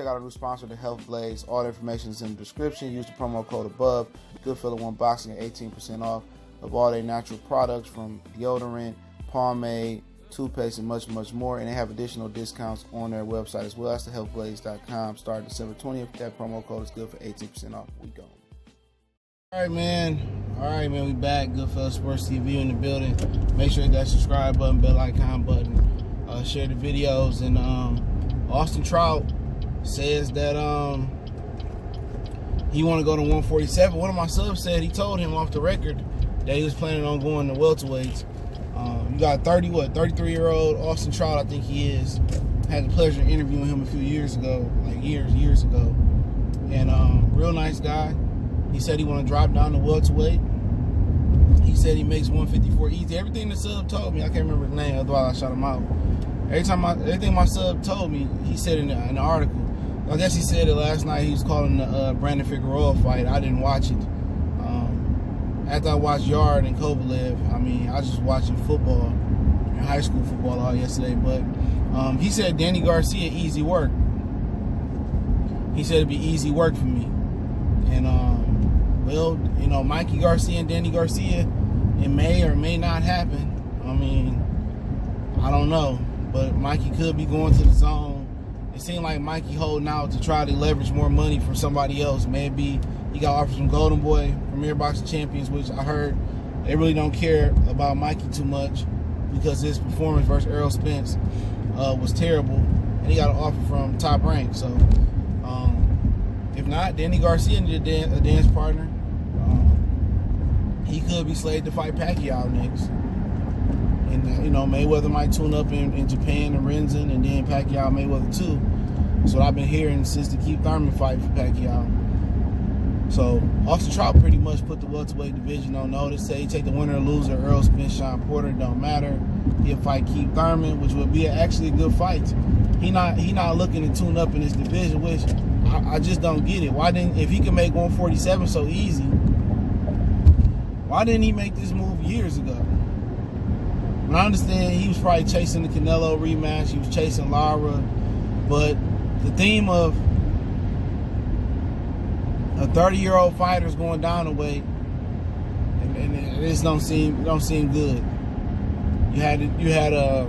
check out our new sponsor, the Health Blaze. All the information is in the description. Use the promo code above. Goodfellow Boxing at 18% off of all their natural products, from deodorant, pomade, toothpaste, and much, much more. And they have additional discounts on their website as well. That's thehealthblaze.com. Starting December 20th. That promo code is good for 18% off. We go. All right, man. We back. Goodfellow Sports TV in the building. Make sure that subscribe button, bell icon button. Share the videos. And Austin Trout says that he want to go to 147. One of my subs said he told him off the record that he was planning on going to welterweights. You got 33-year-old Austin Trout, I think he is. Had the pleasure of interviewing him a few years ago, like years ago. And real nice guy. He said he want to drop down to welterweight. He said he makes 154 easy. Everything the sub told me, I can't remember his name, otherwise I shot him out. Everything my sub told me, he said in the article. I guess he said it last night. He was calling the Brandon Figueroa fight. I didn't watch it. After I watched Yard and Kovalev, I was just watching football, high school football all yesterday. But he said Danny Garcia, easy work. He said it'd be easy work for me. And, Mikey Garcia and Danny Garcia, it may or may not happen. I don't know. But Mikey could be going to the zone. It seemed like Mikey holding out to try to leverage more money from somebody else. Maybe he got offers from Golden Boy, Premier Boxing Champions, which I heard they really don't care about Mikey too much because his performance versus Errol Spence was terrible. And he got an offer from Top Rank. So, if not, Danny Garcia needed a dance partner. He could be slated to fight Pacquiao next. And, Mayweather might tune up in Japan and Rinzin, and then Pacquiao Mayweather too. That's what I've been hearing since the Keith Thurman fight for Pacquiao. So Austin Trout pretty much put the welterweight division on notice. Say he take the winner or loser, Errol Spence, Sean Porter, don't matter. He'll fight Keith Thurman, which would be actually a good fight. He not looking to tune up in this division, which I just don't get it. If he can make 147 so easy, why didn't he make this move years ago? And I understand he was probably chasing the Canelo rematch. He was chasing Lara. But the theme of a 30-year-old fighter is going down a weight, and it just don't seem good. You had a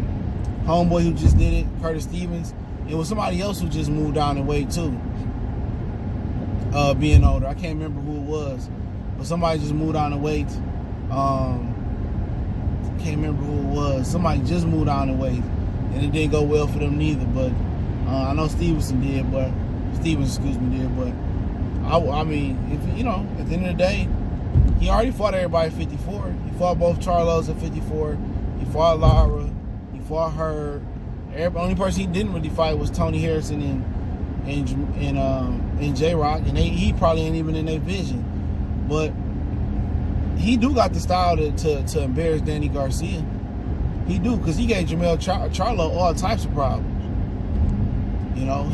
homeboy who just did it, Curtis Stevens. It was somebody else who just moved down in weight too, being older. I can't remember who it was, but somebody just moved down in weight. Can't remember who it was. Somebody just moved down in weight, and it didn't go well for them neither. But I know Stevens did, but if if at the end of the day, he already fought everybody at 54. He fought both Charlos at 54. He fought Lara. He fought her. The only person he didn't really fight was Tony Harrison and J-Rock, and he probably ain't even in their vision. But he do got the style to embarrass Danny Garcia. He do, because he gave Jamel Charlo all types of problems.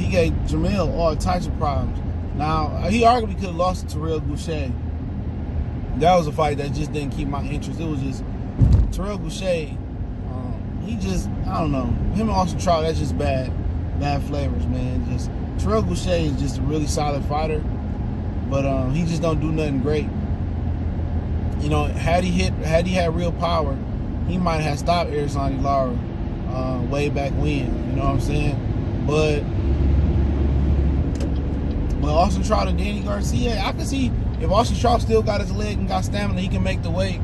He gave Jamel all types of problems. Now, he arguably could have lost to Terrell Goucher. That was a fight that just didn't keep my interest. It was just Terrell Goucher. I don't know. Him and Austin Trout, that's just bad flavors, man. Just Terrell Goucher is just a really solid fighter, but he just don't do nothing great. Had he had real power, he might have stopped Arizona Lara way back when. You know what I'm saying? But Austin Trout and Danny Garcia, I can see if Austin Trout still got his leg and got stamina, he can make the weight.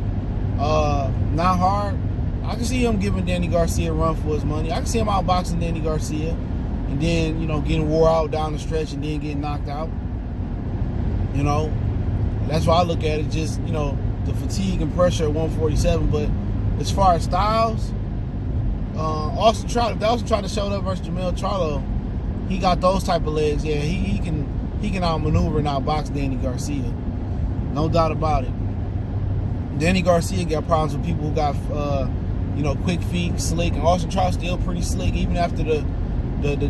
Not hard. I can see him giving Danny Garcia a run for his money. I can see him outboxing Danny Garcia and then, getting wore out down the stretch and then getting knocked out. That's why I look at it, just, the fatigue and pressure at 147. But as far as styles, Austin Trout, if Austin Trout showed up versus Jamel Charlo, he got those type of legs. Yeah, he can outmaneuver and outbox Danny Garcia. No doubt about it. Danny Garcia got problems with people who got quick feet, slick, and Austin Trout still pretty slick. Even after the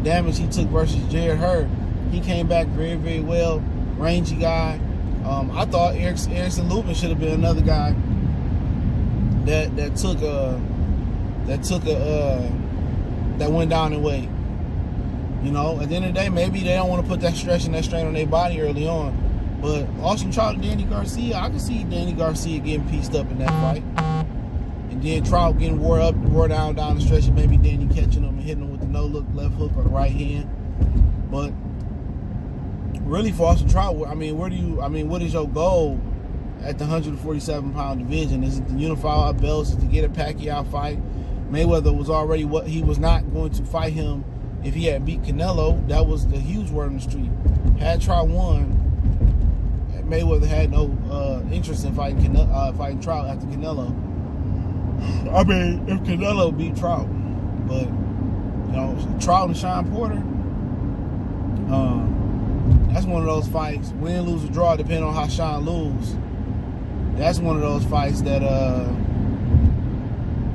damage he took versus Jared Hurd, he came back very, very well. Rangy guy. I thought Erickson Lubin should have been another guy that went down in weight. You know, at the end of the day, maybe they don't want to put that stress and that strain on their body early on. But Austin Trout and Danny Garcia, I can see Danny Garcia getting pieced up in that fight. And then Trout getting wore down the stretch, and maybe Danny catching him and hitting him with the no-look left hook or the right hand. But really for Austin Trout, what is your goal at the 147-pound division? Is it to unify our belts? Is it to get a Pacquiao fight? Mayweather was already he was not going to fight him if he had beat Canelo. That was the huge word on the street. Had Trout won, Mayweather had no interest in fighting Trout after Canelo. I mean, if Canelo beat Trout. But, you know, Trout and Sean Porter, that's one of those fights, win, lose, or draw, depending on how Sean lose. That's one of those fights that,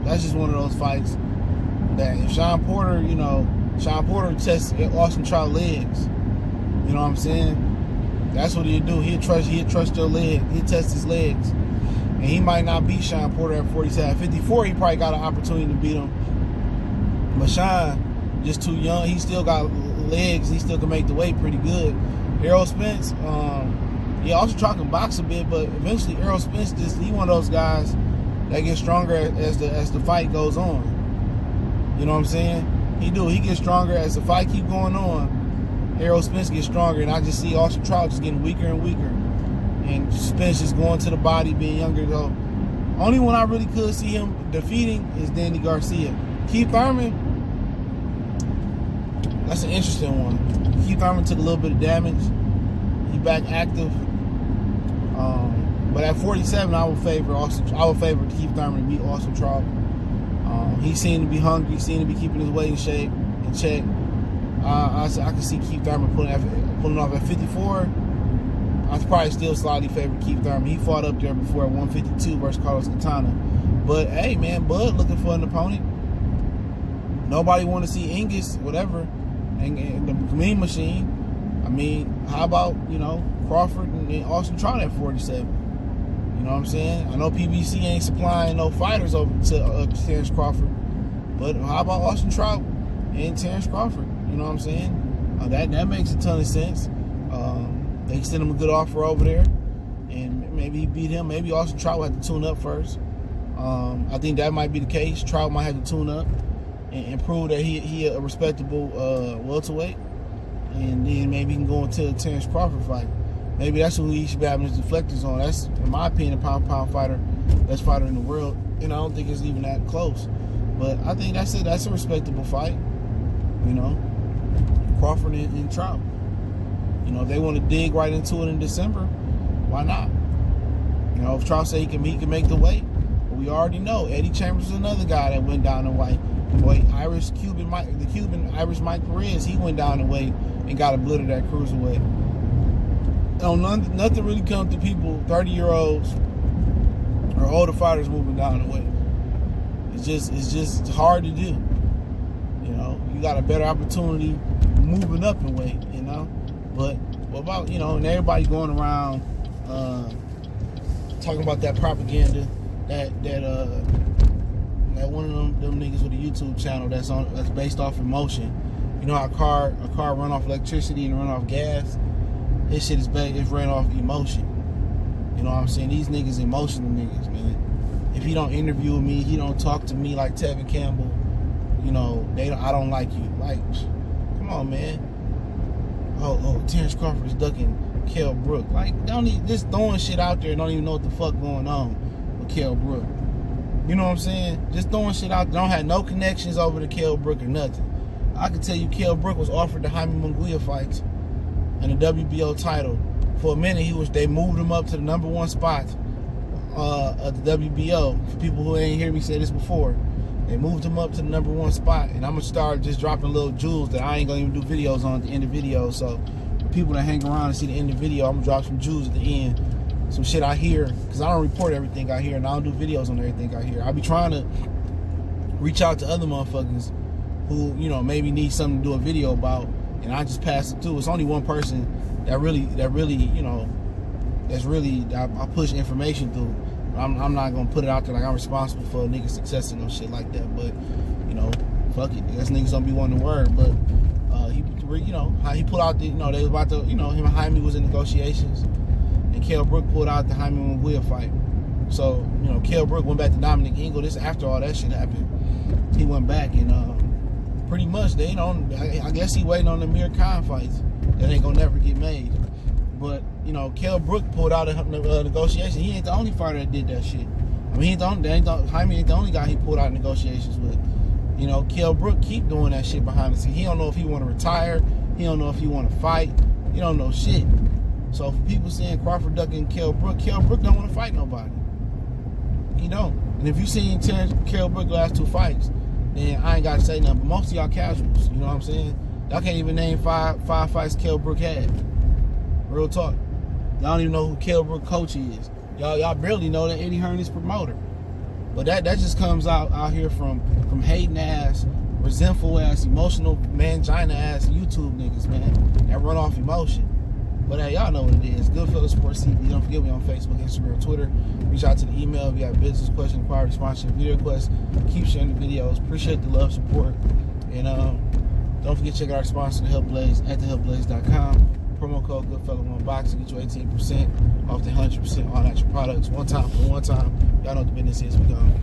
that's just one of those fights that if Sean Porter tests Austin Trout legs, you know what I'm saying? That's what he'll do. He'll trust your leg. He'll test his legs. And he might not beat Sean Porter at 47. 54, he probably got an opportunity to beat him. But Sean, just too young. He still got legs. He still can make the weight pretty good. Errol Spence, Austin Trout can box a bit, but eventually Errol Spence, he one of those guys that gets stronger as the fight goes on. You know what I'm saying? He gets stronger as the fight keep going on. Errol Spence gets stronger, and I just see Austin Trout just getting weaker and weaker. And Spence just going to the body, being younger, though. Only one I really could see him defeating is Danny Garcia. Keith Thurman, that's an interesting one. Keith Thurman took a little bit of damage. He back active. But at 47, I would favor Keith Thurman to beat Austin Trout. He seemed to be hungry. He seemed to be keeping his weight in shape, in check. I can see Keith Thurman pulling off at 54. I'd probably still slightly favor Keith Thurman. He fought up there before at 152 versus Carlos Quintana. But hey, man, Bud looking for an opponent. Nobody want to see Angus, whatever, and the Mean Machine. I mean, how about, Crawford and Austin Trout at 47? You know what I'm saying? I know PBC ain't supplying no fighters over to Terrence Crawford, but how about Austin Trout and Terrence Crawford? You know what I'm saying? That makes a ton of sense. They sent him a good offer over there, and maybe he beat him. Maybe Austin Trout will have to tune up first. I think that might be the case. Trout might have to tune up and prove that he a respectable welterweight, and then maybe he can go into a Terrence Crawford fight. Maybe that's who he should be having his deflectors on. That's, in my opinion, a pound fighter, best fighter in the world, and I don't think it's even that close. But I think that's it. That's a respectable fight, Crawford and Trout. If they want to dig right into it in December, why not? If Trout say he can make the weight, well, we already know Eddie Chambers is another guy that went down in weight. Boy, the Cuban Irish Mike Perez, he went down in weight and got obliterated at cruiserweight. Nothing really comes to people, 30-year-olds or older fighters moving down in weight. It's just hard to do. You got a better opportunity moving up in weight, But what about, and everybody going around talking about that propaganda that one of them niggas with a YouTube channel that's based off emotion. You know how a car run off electricity and run off gas? This shit is ran off emotion. You know what I'm saying? These niggas emotional niggas, man. If he don't interview me, he don't talk to me like Tevin Campbell, I don't like you. Like, come on, man. Oh, Terrence Crawford is ducking Kell Brook. Like, just throwing shit out there and don't even know what the fuck going on with Kell Brook. You know what I'm saying? Just throwing shit out there. Don't have no connections over to Kell Brook or nothing. I can tell you Kell Brook was offered the Jaime Munguia fights and the WBO title. For a minute, they moved him up to the number one spot of the WBO. For people who ain't hear me say this before, they moved him up to the number one spot, and I'm gonna start just dropping little jewels that I ain't gonna even do videos on at the end of videos. So for people that hang around and see the end of the video, I'm gonna drop some jewels at the end, some shit I hear, because I don't report everything I hear, and I don't do videos on everything I hear. I be trying to reach out to other motherfuckers who maybe need something to do a video about, and I just pass it through. It's only one person that really I push information through. I'm not gonna put it out there like I'm responsible for a nigga's success and no shit like that. But fuck it, I guess niggas don't be wanting to word. But he you know, how he pulled out the, you know, they was about to, you know, him and Jaime was in negotiations, and Kell Brook pulled out the Jaime Munguia fight. So, you know, Kell Brook went back to Dominic Ingle. This after all that shit happened. He went back and pretty much they don't. I guess he waiting on the Amir Khan fights that ain't gonna never get made. But you know, Kell Brook pulled out a negotiation. He ain't the only fighter that did that shit. I mean, Jaime ain't the only guy he pulled out negotiations with. You know, Kell Brook keep doing that shit behind the scenes. He don't know if he want to retire. He don't know if he want to fight. He don't know shit. So for people saying Crawford ducking Kell Brook don't want to fight nobody. He don't. And if you seen Kell Brook last 2 fights, then I ain't got to say nothing. But most of y'all casuals, you know what I'm saying? Y'all can't even name five fights Kell Brook had. Real talk. Y'all don't even know who Kell Brook coach is. Y'all barely know that Eddie Hearn is promoter. But that just comes out here from hating ass, resentful ass, emotional mangina ass YouTube niggas, man. That run off emotion. But hey, y'all know what it is. Goodfellas Sports TV. Don't forget we on Facebook, Instagram, Twitter. Reach out to the email if you have business questions, inquiry, sponsorship, video requests. Keep sharing the videos. Appreciate the love, support. And don't forget to check out our sponsor, The Help Blaze, at thehelpblaze.com. Promo code Goodfella1Boxing. Get you 18% off the 100% all natural products. One time for one time. Y'all know what the business is. We gone.